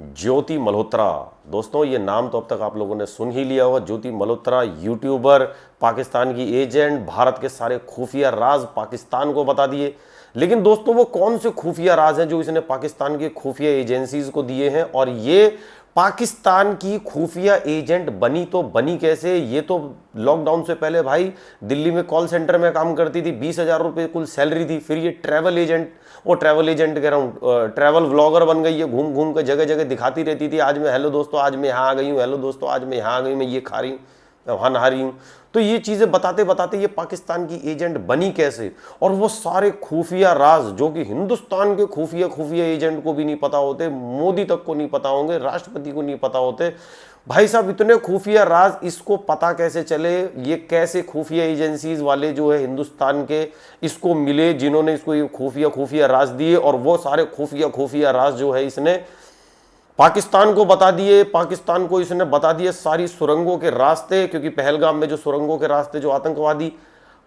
ज्योति मल्होत्रा। दोस्तों ये नाम तो अब तक आप लोगों ने सुन ही लिया होगा। ज्योति मल्होत्रा यूट्यूबर, पाकिस्तान की एजेंट, भारत के सारे खुफिया राज पाकिस्तान को बता दिए। लेकिन दोस्तों वो कौन से खुफिया राज हैं जो इसने पाकिस्तान के खुफिया एजेंसीज को दिए हैं, और ये पाकिस्तान की खुफिया एजेंट बनी तो बनी कैसे? ये तो लॉकडाउन से पहले भाई दिल्ली में कॉल सेंटर में काम करती थी, 20,000 रुपये कुल सैलरी थी। फिर ये ट्रैवल एजेंट, वो ट्रैवल एजेंट कह रहा हूँ, ट्रैवल व्लॉगर बन गई है। घूम घूम कर जगह जगह दिखाती रहती थी, आज मैं हेलो दोस्तों आज मैं यहाँ आ गई हूँ, हेलो दोस्तों आज मैं यहाँ आ गई हूँ, मैं ये खा रही हूँ, मैं वहाँ नहा रही हूँ। तो ये चीज़ें बताते बताते ये पाकिस्तान की एजेंट बनी कैसे, और वो सारे खुफिया राज जो कि हिंदुस्तान के खुफिया एजेंट को भी नहीं पता होते, मोदी तक को नहीं पता होंगे, राष्ट्रपति को नहीं पता होते। भाई साहब इतने खुफिया राज इसको पता कैसे चले? ये कैसे खुफिया एजेंसीज वाले जो है हिंदुस्तान के इसको मिले, जिन्होंने इसको ये खुफिया राज दिए, और वो सारे खुफिया राज जो है इसने पाकिस्तान को बता दिए। पाकिस्तान को इसने बता दिए सारी सुरंगों के रास्ते, क्योंकि पहलगाम में जो सुरंगों के रास्ते जो आतंकवादी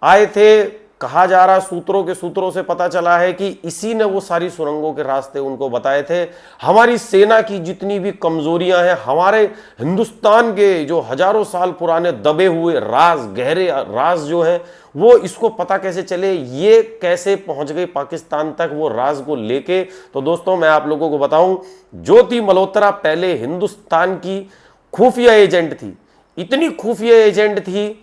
आए थे, कहा जा रहा सूत्रों से पता चला है कि इसी ने वो सारी सुरंगों के रास्ते उनको बताए थे। हमारी सेना की जितनी भी कमजोरियां हैं, हमारे हिंदुस्तान के जो हजारों साल पुराने दबे हुए राज, गहरे राज जो हैं, वो इसको पता कैसे चले, ये कैसे पहुंच गए पाकिस्तान तक वो राज को लेके? तो दोस्तों मैं आप लोगों को बताऊं, ज्योति मल्होत्रा पहले हिंदुस्तान की खुफिया एजेंट थी। इतनी खुफिया एजेंट थी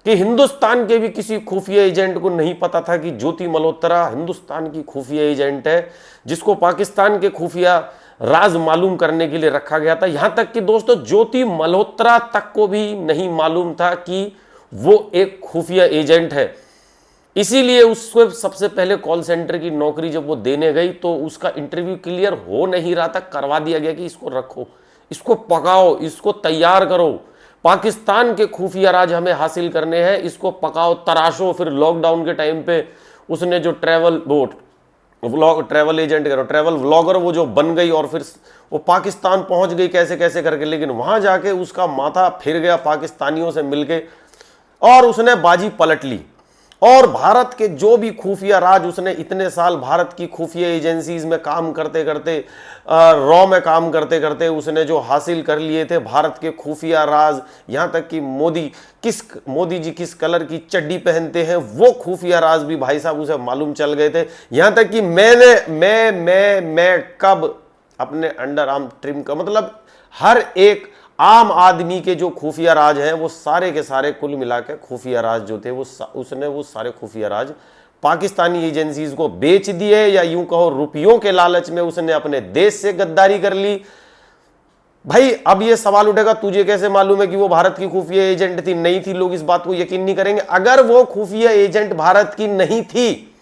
कि हिंदुस्तान के भी किसी खुफिया एजेंट को नहीं पता था कि ज्योति मल्होत्रा हिंदुस्तान की खुफिया एजेंट है, जिसको पाकिस्तान के खुफिया राज मालूम करने के लिए रखा गया था। यहां तक कि दोस्तों ज्योति मल्होत्रा तक को भी नहीं मालूम था कि वो एक खुफिया एजेंट है। इसीलिए उसको सबसे पहले कॉल सेंटर की नौकरी जब वो देने गई तो उसका इंटरव्यू क्लियर हो नहीं रहा था, करवा दिया गया कि इसको रखो, इसको पकाओ, इसको तैयार करो, पाकिस्तान के खुफिया राज हमें हासिल करने हैं, इसको पकाओ, तराशो। फिर लॉकडाउन के टाइम पे उसने जो ट्रैवल एजेंट करो, ट्रैवल व्लॉगर वो जो बन गई, और फिर वो पाकिस्तान पहुंच गई कैसे कैसे करके। लेकिन वहां जाके उसका माथा फिर गया पाकिस्तानियों से मिलके, और उसने बाजी पलट ली। और भारत के जो भी खुफिया राज उसने इतने साल भारत की खुफिया एजेंसीज में काम करते करते, रॉ में काम करते करते उसने जो हासिल कर लिए थे भारत के खुफिया राज, यहां तक कि मोदी जी किस कलर की चड्डी पहनते हैं वो खुफिया राज भी भाई साहब उसे मालूम चल गए थे। यहां तक कि मैं कब अपने अंडर आर्म ट्रिम का, मतलब हर एक आम आदमी के जो खुफिया राज हैं वो सारे के सारे कुल मिला के खुफिया राज जो थे उसने वो सारे खुफिया राज पाकिस्तानी एजेंसीज को बेच दिए, या यूं कहो रुपयों के लालच में उसने अपने देश से गद्दारी कर ली। भाई अब ये सवाल उठेगा, तुझे कैसे मालूम है कि वो भारत की खुफिया एजेंट थी? नहीं थी, लोग इस बात को यकीन नहीं करेंगे। अगर वो खुफिया एजेंट भारत की नहीं थी,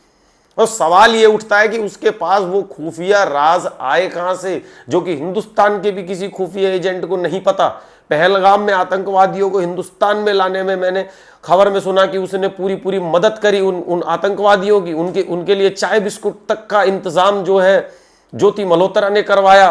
और सवाल यह उठता है कि उसके पास वो खुफिया राज आए कहां से, जो कि हिंदुस्तान के भी किसी खुफिया एजेंट को नहीं पता। पहलगाम में आतंकवादियों को हिंदुस्तान में लाने में मैंने खबर में सुना कि उसने पूरी मदद करी उन आतंकवादियों की, उनके लिए चाय बिस्कुट तक का इंतजाम जो है ज्योति मल्होत्रा ने करवाया,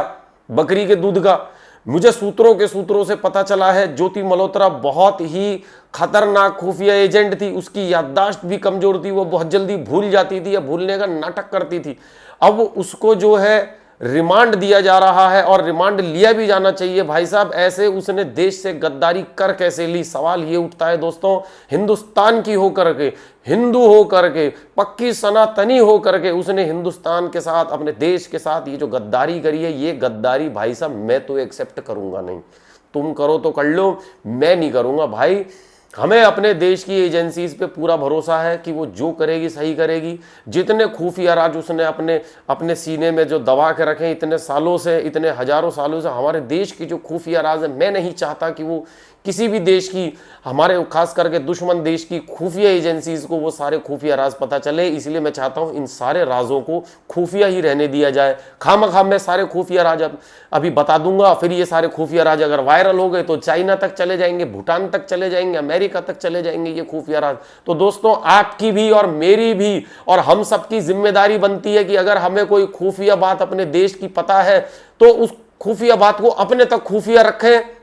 बकरी के दूध का। मुझे सूत्रों से पता चला है ज्योति मल्होत्रा बहुत ही खतरनाक खुफिया एजेंट थी। उसकी याददाश्त भी कमजोर थी, वो बहुत जल्दी भूल जाती थी या भूलने का नाटक करती थी। अब उसको जो है रिमांड दिया जा रहा है, और रिमांड लिया भी जाना चाहिए। भाई साहब ऐसे उसने देश से गद्दारी कर कैसे ली? सवाल ये उठता है दोस्तों, हिंदुस्तान की होकर के, हिंदू होकर के, पक्की सनातनी होकर के उसने हिंदुस्तान के साथ, अपने देश के साथ ये जो गद्दारी करी है, ये गद्दारी भाई साहब मैं तो एक्सेप्ट करूंगा नहीं। तुम करो तो कर लो, मैं नहीं करूंगा भाई। हमें अपने देश की एजेंसीज पे पूरा भरोसा है कि वो जो करेगी सही करेगी। जितने खुफिया राज उसने अपने सीने में जो दबा के रखे इतने सालों से, इतने हजारों सालों से, हमारे देश की जो खुफिया राज है, मैं नहीं चाहता कि वो किसी भी देश की, हमारे खास करके दुश्मन देश की खुफिया एजेंसीज को वो सारे खुफिया राज पता चले। इसलिए मैं चाहता हूं इन सारे राजों को खुफिया ही रहने दिया जाए। खामखाम मैं सारे खुफिया राज अभी बता दूंगा, फिर ये सारे खुफिया राज अगर वायरल हो गए तो चाइना तक चले जाएंगे, भूटान तक चले जाएंगे, अमेरिका तक चले जाएंगे ये खुफिया राज। तो दोस्तों आपकी भी और मेरी भी और हम सबकी जिम्मेदारी बनती है कि अगर हमें कोई खुफिया बात अपने देश की पता है तो उस खुफिया बात को अपने तक खुफिया रखें,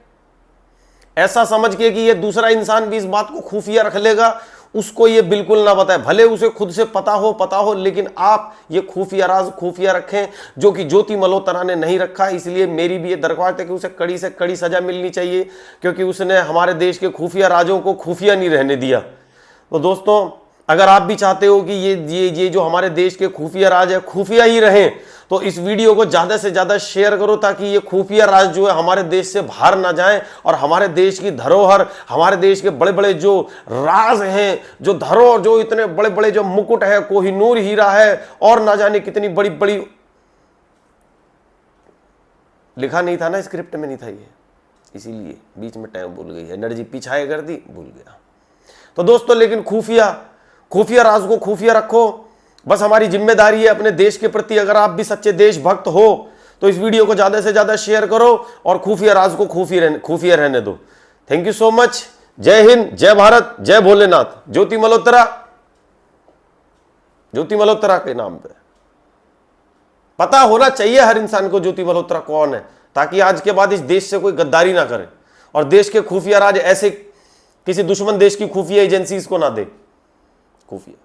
ऐसा समझ के कि ये दूसरा इंसान भी इस बात को खुफिया रख लेगा, उसको ये बिल्कुल ना बताए, भले उसे खुद से पता हो, लेकिन आप ये खुफिया राज खुफिया रखें, जो कि ज्योति मल्होत्रा ने नहीं रखा। इसलिए मेरी भी ये दरख्वास्त है कि उसे कड़ी से कड़ी सजा मिलनी चाहिए, क्योंकि उसने हमारे देश के खुफिया राजों को खुफिया नहीं रहने दिया। तो दोस्तों, अगर आप भी चाहते हो कि ये जो हमारे देश के खुफिया राज है खुफिया ही रहें, तो इस वीडियो को ज्यादा से ज्यादा शेयर करो, ताकि ये खुफिया राज जो है हमारे देश से बाहर ना जाए, और हमारे देश की धरोहर, हमारे देश के बड़े बड़े जो राज हैं, जो धरोहर, जो इतने बड़े बड़े जो मुकुट है, कोहिनूर हीरा है, और ना जाने कितनी बड़ी बड़ी, लिखा नहीं था ना, स्क्रिप्ट में नहीं था ये, इसीलिए बीच में टाइम भूल गई, एनर्जी पीछे कर दी, भूल गया। तो दोस्तों, लेकिन खुफिया राज को खुफिया रखो, बस हमारी जिम्मेदारी है अपने देश के प्रति। अगर आप भी सच्चे देशभक्त हो तो इस वीडियो को ज्यादा से ज्यादा शेयर करो और खुफिया राज को खुफिया रहने दो। Thank you so much. जय हिंद, जय भारत, जय भोलेनाथ। ज्योति मल्होत्रा के नाम पे पता होना चाहिए हर इंसान को ज्योति मल्होत्रा कौन है, ताकि आज के बाद इस देश से कोई गद्दारी ना करे और देश के खुफिया राज ऐसे किसी दुश्मन देश की खुफिया एजेंसीज को ना दे खुफिया।